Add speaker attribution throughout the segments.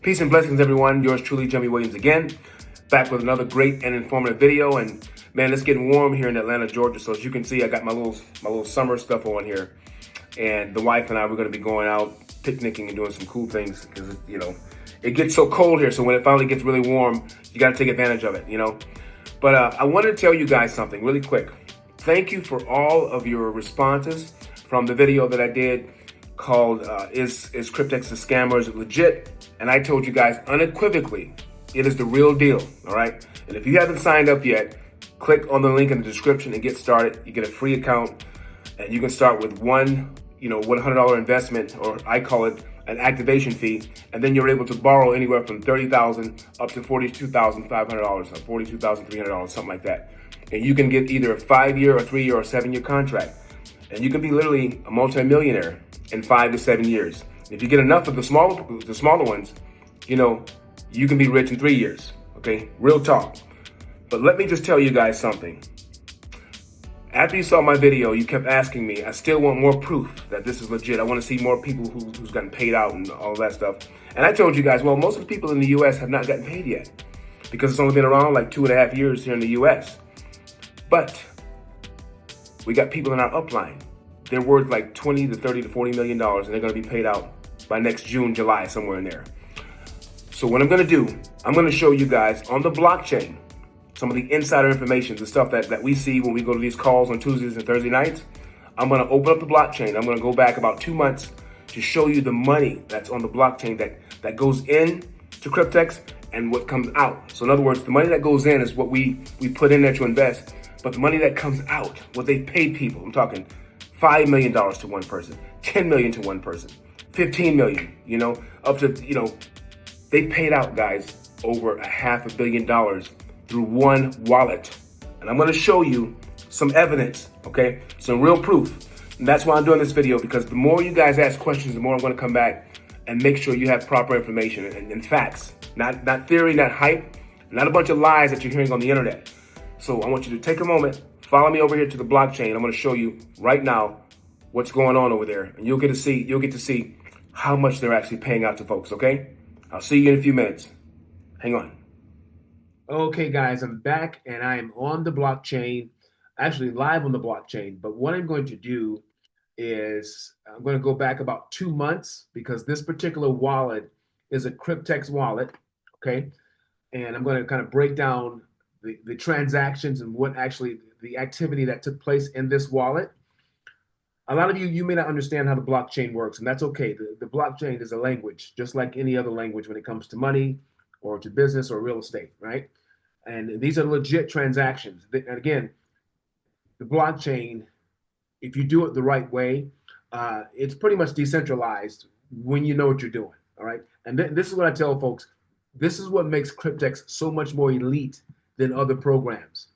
Speaker 1: Peace and blessings, everyone. Yours truly, Jimmy Williams, again, back with another great and informative video. And man, it's getting warm here in Atlanta, Georgia. So as you can see, I got my little summer stuff on here, and the wife and I, we're going to be going out picnicking and doing some cool things because it gets so cold here. So when it finally gets really warm, you got to take advantage of it, But I wanted to tell you guys something really quick. Thank you for all of your responses from the video that I did called is Cryptex a Scammer? Is it legit? And I told you guys unequivocally, it is the real deal, all right? And if you haven't signed up yet, click on the link in the description and get started. You get a free account, and you can start with one $100 investment, or I call it an activation fee, and then you're able to borrow anywhere from $30,000 up to $42,500 or $42,300, something like that. And you can get either a 5-year or 3-year or 7-year contract. And you can be literally a multimillionaire in 5 to 7 years. If you get enough of the smaller ones, you can be rich in 3 years, okay? Real talk. But let me just tell you guys something. After you saw my video, you kept asking me, I still want more proof that this is legit. I want to see more people who's gotten paid out and all that stuff. And I told you guys, well, most of the people in the US have not gotten paid yet because it's only been around like 2.5 years here in the US. But we got people in our upline. They're worth like 20 to 30 to 40 million dollars, and they're going to be paid out by next June, July, somewhere in there. So what I'm going to do, I'm going to show you guys on the blockchain some of the insider information, the stuff that we see when we go to these calls on Tuesdays and Thursday nights. I'm going to open up the blockchain. I'm going to go back about 2 months to show you the money that's on the blockchain that goes in to Cryptex and what comes out. So in other words, the money that goes in is what we put in there to invest, but the money that comes out, what they paid people, I'm talking $5 million to one person, 10 million to one person, 15 million, up to, they paid out, guys, over $500 million through one wallet. And I'm going to show you some evidence, okay? Some real proof. And that's why I'm doing this video, because the more you guys ask questions, the more I'm going to come back and make sure you have proper information and facts, not theory, not hype, not a bunch of lies that you're hearing on the internet. So I want you to take a moment, follow me over here to the blockchain. I'm going to show you right now what's going on over there, and you'll get to see how much they're actually paying out to folks, okay? I'll see you in a few minutes. Hang on. Okay, guys, I'm back, and I am on the blockchain, actually live on the blockchain. But what I'm going to do is I'm going to go back about 2 months, because this particular wallet is a Cryptex wallet, okay? And I'm going to kind of break down the transactions and what actually the activity that took place in this wallet. A lot of you may not understand how the blockchain works, and that's okay. The blockchain is a language, just like any other language when it comes to money or to business or real estate, right? And these are legit transactions. And again, the blockchain, if you do it the right way, it's pretty much decentralized when you know what you're doing, all right? And this is what I tell folks. This is what makes Cryptex so much more elite than other programs,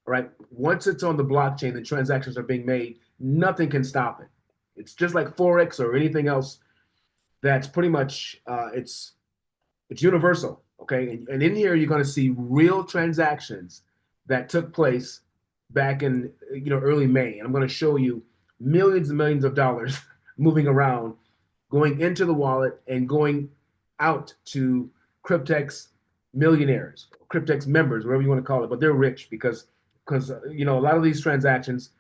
Speaker 1: all right? Once it's on the blockchain, the transactions are being made, nothing can stop it. It's just like Forex or anything else that's pretty much, it's universal, okay? And in here, you're gonna see real transactions that took place back in early May. And I'm gonna show you millions and millions of dollars moving around, going into the wallet and going out to Cryptex millionaires, Cryptex members, whatever you want to call it, but they're rich because a lot of these transactions,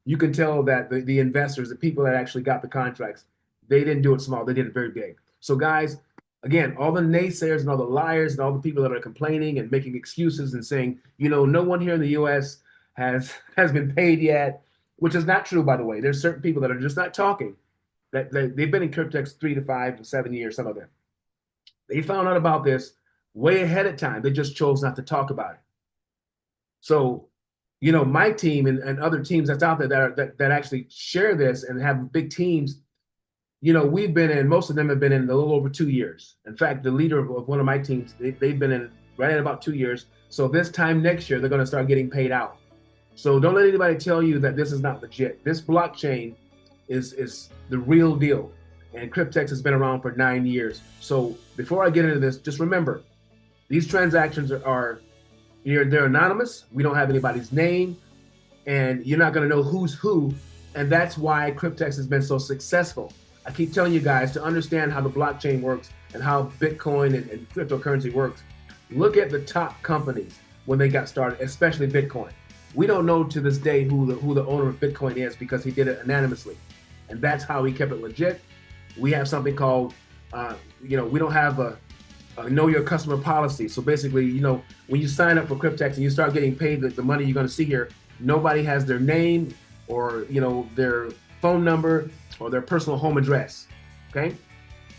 Speaker 1: you can tell that the investors, the people that actually got the contracts, they didn't do it small, they did it very big. So guys, again, all the naysayers and all the liars and all the people that are complaining and making excuses and saying, no one here in the US has been paid yet, which is not true, by the way. There's certain people that are just not talking, that they've been in Cryptex 3 to 5 to 7 years, some of them. They found out about this way ahead of time. They just chose not to talk about it. So, my team and other teams that's out there that actually share this and have big teams, we've been in, most of them have been in a little over 2 years. In fact, the leader of one of my teams, they've been in right at about 2 years. So this time next year, they're going to start getting paid out. So don't let anybody tell you that this is not legit. This blockchain is the real deal. And Cryptex has been around for 9 years. So before I get into this, just remember, these transactions they're anonymous. We don't have anybody's name, and you're not going to know who's who. And that's why Cryptex has been so successful. I keep telling you guys to understand how the blockchain works. and how Bitcoin and cryptocurrency works, look at the top companies when they got started, especially Bitcoin. We don't know to this day who the owner of Bitcoin is because he did it anonymously, and that's how he kept it legit. We have something called, we don't have a know your customer policy. So basically, when you sign up for Cryptex and you start getting paid the money you're going to see here, nobody has their name or their phone number or their personal home address. Okay,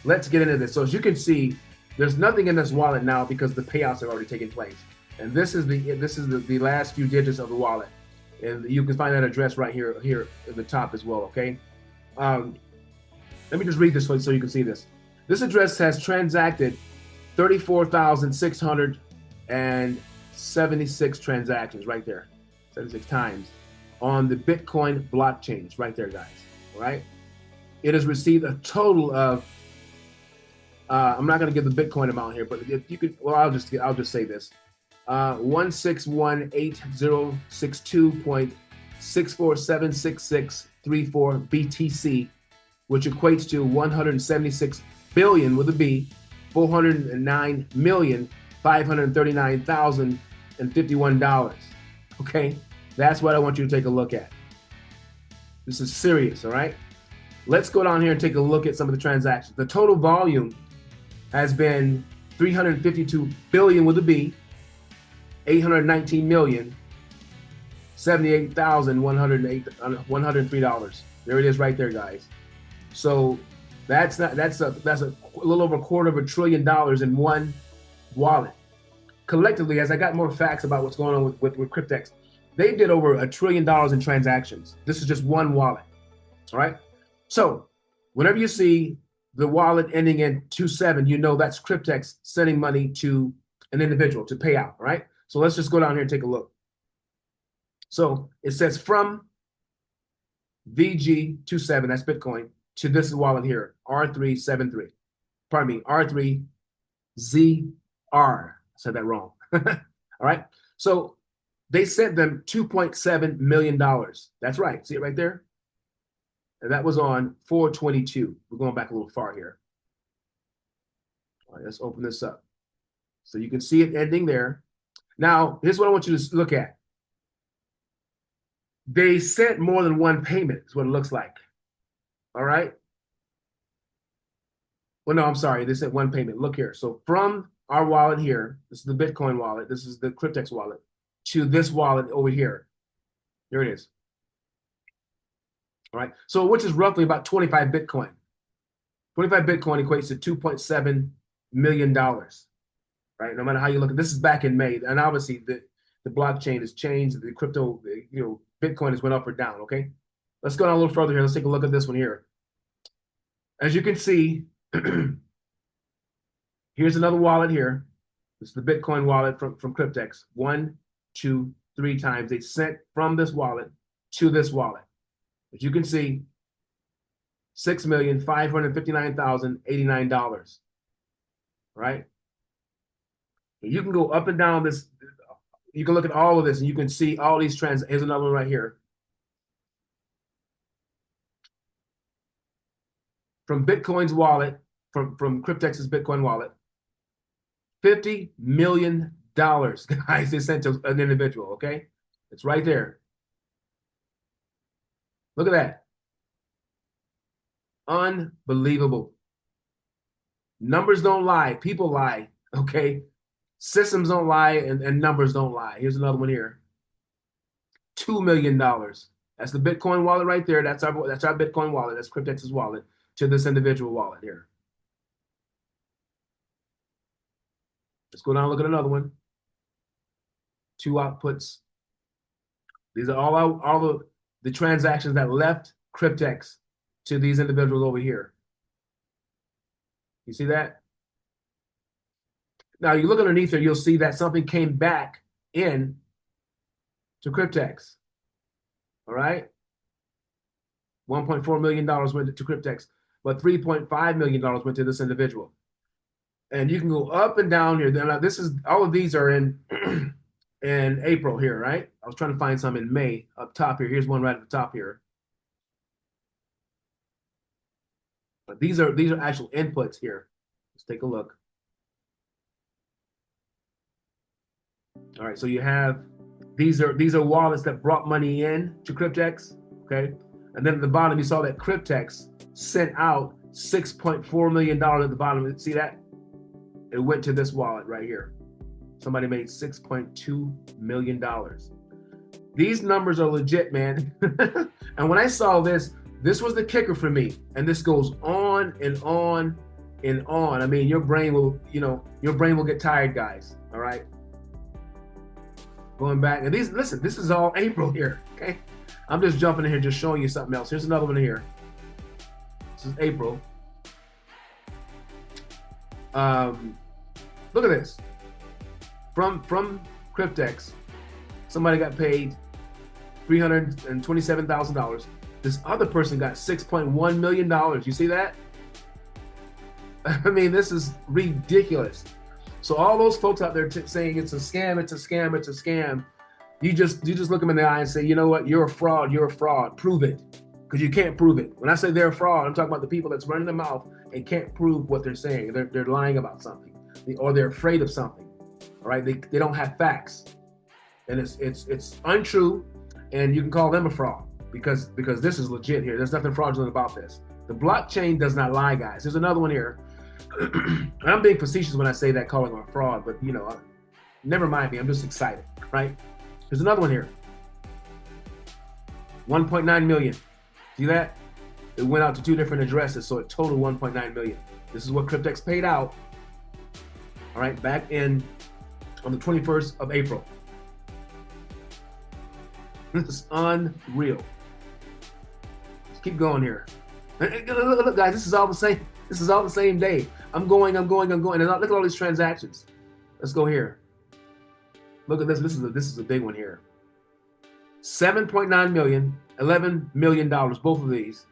Speaker 1: let's get into this. So as you can see, there's nothing in this wallet now because the payouts have already taken place. And this is the last few digits of the wallet, and you can find that address right here at the top as well. Okay, let me just read this so you can see this. This address has transacted 34,676 transactions right there, 76 times on the Bitcoin blockchain. It's right there, guys. All right. It has received a total of I'm not going to give the Bitcoin amount here, but if you could, well, I'll just say this: 1618062.647664 BTC, which equates to 176 billion with a B, 409,539,051 dollars. Okay, that's what I want you to take a look at. This is serious, all right? Let's go down here and take a look at some of the transactions. The total volume has been 352 billion with a B, 819 million, 78,103 dollars. There it is, right there, guys. So that's a little over $250 billion in one wallet. Collectively, as I got more facts about what's going on with Cryptex, they did over $1 trillion in transactions. This is just one wallet. All right. So whenever you see the wallet ending in 27, you know that's Cryptex sending money to an individual to pay out. All right. So let's just go down here and take a look. So it says from VG27, that's Bitcoin, to this wallet here, R373. Pardon me, R3ZR. I said that wrong. All right. So they sent them $2.7 million. That's right. See it right there? And that was on 4/22. We're going back a little far here. All right, let's open this up. So you can see it ending there. Now, here's what I want you to look at. They sent more than one payment, is what it looks like. All right. Well, no, I'm sorry. They sent one payment. Look here. So from our wallet here, this is the Bitcoin wallet, this is the Cryptex wallet, to this wallet over here. Here it is. All right. So which is roughly about 25 Bitcoin. 25 Bitcoin equates to $2.7 million. Right. No matter how you look at this, is back in May. And obviously the blockchain has changed. The crypto, Bitcoin has went up or down. Okay. Let's go down a little further here. Let's take a look at this one here. As you can see, here's another wallet here. This is the Bitcoin wallet from Cryptex. 1, 2, 3 times they sent from this wallet to this wallet. As you can see, $6,559,089. Right? You can go up and down this. You can look at all of this and you can see all these trends. Here's another one right here. From Bitcoin's wallet, from Cryptex's Bitcoin wallet, $50 million, guys, they sent to an individual, okay? It's right there. Look at that. Unbelievable. Numbers don't lie. People lie, okay? Systems don't lie and numbers don't lie. Here's another one here. $2 million. That's the Bitcoin wallet right there. That's our Bitcoin wallet. That's Cryptex's wallet to this individual wallet here. Let's go down and look at another one. 2 outputs. These are all the transactions that left Cryptex to these individuals over here. You see that? Now you look underneath there, you'll see that something came back in to Cryptex. All right? $1.4 million went to Cryptex, but $3.5 million went to this individual. And you can go up and down here. Now, this is all of these are in in April here, right? I was trying to find some in May up top here. Here's one right at the top here. But these are actual inputs here. Let's take a look. All right, so you have these are wallets that brought money in to Cryptex, okay? And then at the bottom you saw that Cryptex sent out $6.4 million at the bottom. See that? It went to this wallet right here. Somebody made $6.2 million. These numbers are legit, man. And when I saw this was the kicker for me. And this goes on and on and on. I mean, your brain will get tired, guys. All right. Going back, and listen, this is all April here, okay? I'm just jumping in here, just showing you something else. Here's another one here. This is April. Look at this. From Cryptex, somebody got paid $327,000. This other person got $6.1 million. You see that? I mean, this is ridiculous. So all those folks out there saying it's a scam, it's a scam, it's a scam, you just look them in the eye and say, you know what, you're a fraud, prove it, because you can't prove it. When I say they're a fraud, I'm talking about the people that's running their mouth and can't prove what they're saying. They're lying about something, or they're afraid of something. All right, they don't have facts, and it's untrue, and you can call them a fraud because this is legit here. There's nothing fraudulent about this. The blockchain does not lie, guys. There's another one here. And I'm being facetious when I say that, calling them a fraud, but never mind me. I'm just excited, right? There's another one here. 1.9 million. See that? It went out to 2 different addresses, so it totaled 1.9 million. This is what Cryptex paid out. All right, back on the 21st of April. This is unreal. Let's keep going here. Look, guys, this is all the same. This is all the same day. I'm going. And look at all these transactions. Let's go here. Look at this. This is a big one here. 7.9 million, $11 million, both of these.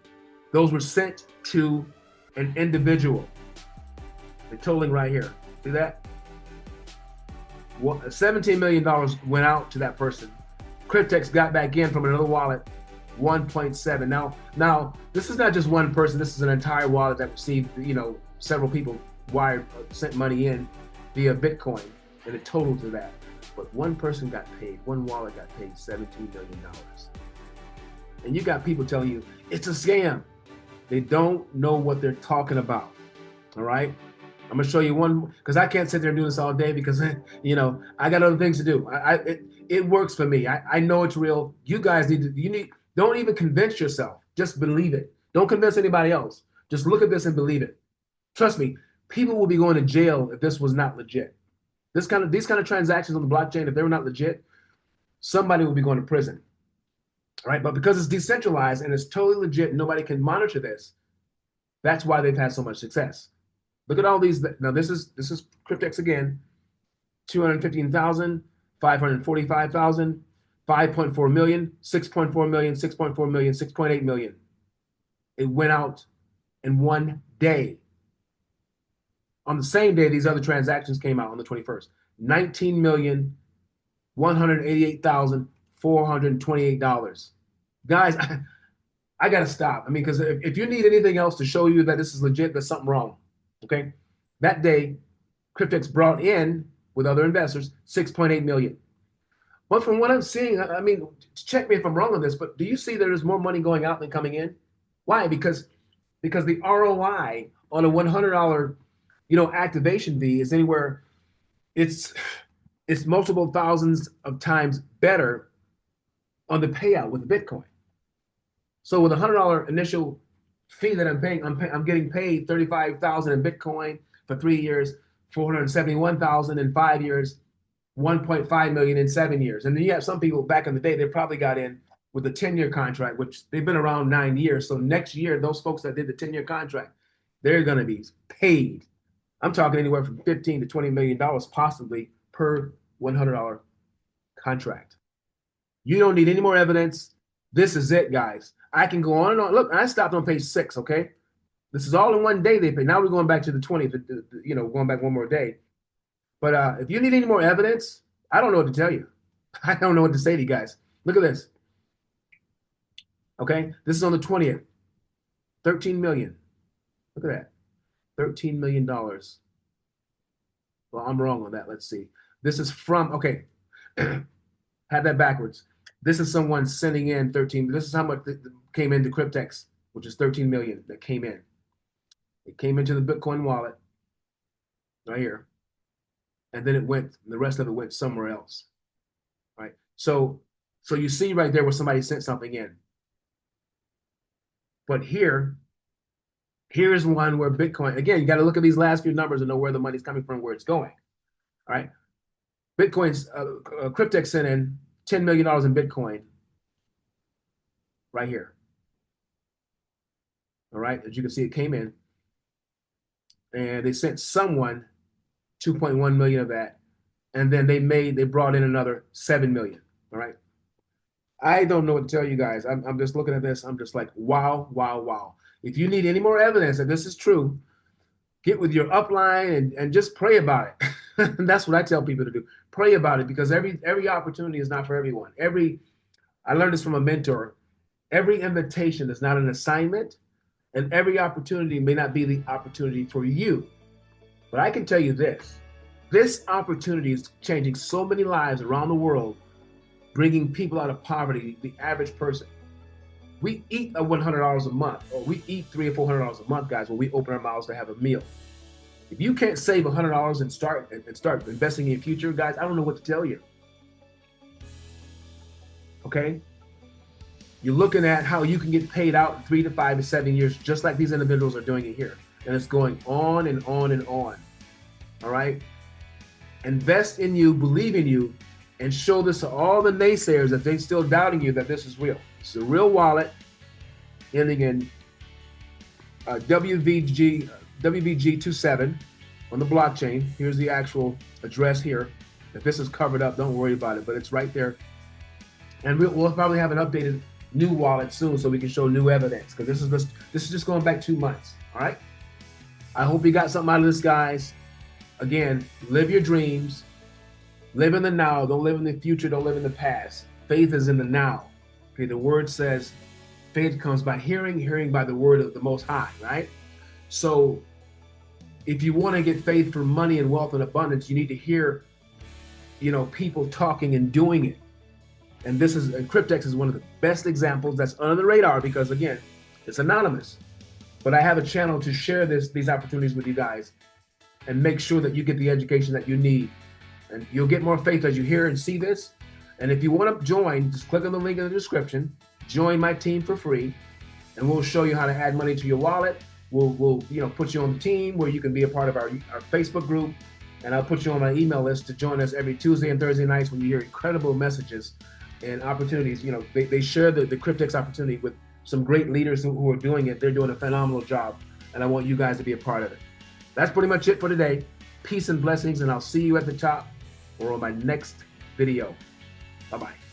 Speaker 1: Those were sent to an individual. The totaling right here. See that? $17 million went out to that person. Cryptex got back in from another wallet 1.7. Now this is not just one person. This is an entire wallet that received, several people sent money in via Bitcoin, and it totaled to that. But one person got paid. One wallet got paid $17 million. And you got people telling you it's a scam. They don't know what they're talking about. All right. I'm gonna show you one, because I can't sit there and do this all day because I got other things to do. It works for me. I know it's real. You guys don't even convince yourself. Just believe it. Don't convince anybody else. Just look at this and believe it. Trust me, people will be going to jail if this was not legit. These kind of transactions on the blockchain, if they were not legit, somebody will be going to prison. All right, but because it's decentralized and it's totally legit, nobody can monitor this. That's why they've had so much success. Look at all these. Now this is Cryptex again. 215,000, 545,000, 5.4 million, 6.4 million, 6.4 million, 6.8 million. It went out in one day. On the same day, these other transactions came out on the 21st. $19,188,428. Guys, I got to stop. I mean, because if you need anything else to show you that this is legit, there's something wrong. Okay? That day, Cryptex brought in, with other investors, 6.8 million. But from what I'm seeing, I mean, check me if I'm wrong on this, but do you see there's more money going out than coming in? Why? Because the ROI on a $100 activation fee is anywhere, it's multiple thousands of times better on the payout with Bitcoin. So with a $100 initial fee that I'm paying, I'm getting paid $35,000 in Bitcoin for 3 years, $471,000 in 5 years, 1.5 million in 7 years. And then you have some people back in the day, they probably got in with a 10-year contract, which they've been around 9 years. So next year, those folks that did the 10-year contract, they're going to be paid. I'm talking anywhere from $15 to $20 million possibly per $100 contract. You don't need any more evidence. This is it, guys. I can go on and on. Look, I stopped on page 6, okay? This is all in one day they pay. Now we're going back to the 20th, going back one more day. But if you need any more evidence, I don't know what to tell you. I don't know what to say to you guys. Look at this. Okay, this is on the 20th. 13 million. Look at that. $13 million. Well, I'm wrong on that. Let's see. This is from, okay, had that backwards. This is someone sending in 13. This is how much came into Cryptex, which is 13 million that came in. It came into the Bitcoin wallet right here. And then the rest of it went somewhere else. Right? So you see right there where somebody sent something in. But here's one where Bitcoin, again, you got to look at these last few numbers and know where the money's coming from, where it's going. All right. Bitcoin's Cryptex sent in $10 million in Bitcoin right here. All right. As you can see, it came in. And they sent someone 2.1 million of that. And then they brought in another 7 million. All right. I don't know what to tell you guys. I'm just looking at this. I'm just like, wow, wow, wow. If you need any more evidence that this is true, get with your upline and just pray about it. And that's what I tell people to do. Pray about it, because every opportunity is not for everyone. I learned this from a mentor. Every invitation is not an assignment, and every opportunity may not be the opportunity for you. But I can tell you this opportunity is changing so many lives around the world, bringing people out of poverty, the average person. We eat $100 a month, or we eat $300 or $400 a month, guys, when we open our mouths to have a meal. If you can't save $100 and start investing in your future, guys, I don't know what to tell you. Okay? You're looking at how you can get paid out in 3 to 5 to 7 years, just like these individuals are doing it here. And it's going on and on and on. All right? Invest in you, believe in you, and show this to all the naysayers that they're still doubting you that this is real. It's a real wallet ending in WVG27 on the blockchain. Here's the actual address here. If this is covered up, don't worry about it, but it's right there. And we'll probably have an updated new wallet soon so we can show new evidence, because this is just going back 2 months. All right. I hope you got something out of this, guys. Again, live your dreams. Live in the now. Don't live in the future. Don't live in the past. Faith is in the now. Okay, the word says faith comes by hearing, hearing by the word of the Most High, right? So if you want to get faith for money and wealth and abundance, you need to hear, people talking and doing it. And Cryptex is one of the best examples that's under the radar, because again, it's anonymous. But I have a channel to share these opportunities with you guys and make sure that you get the education that you need. And you'll get more faith as you hear and see this. And if you want to join, just click on the link in the description. Join my team for free, and we'll show you how to add money to your wallet. We'll put you on the team where you can be a part of our Facebook group, and I'll put you on my email list to join us every Tuesday and Thursday nights when you hear incredible messages and opportunities. They share the Cryptex opportunity with some great leaders who are doing it. They're doing a phenomenal job, and I want you guys to be a part of it. That's pretty much it for today. Peace and blessings, and I'll see you at the top or on my next video. Bye-bye.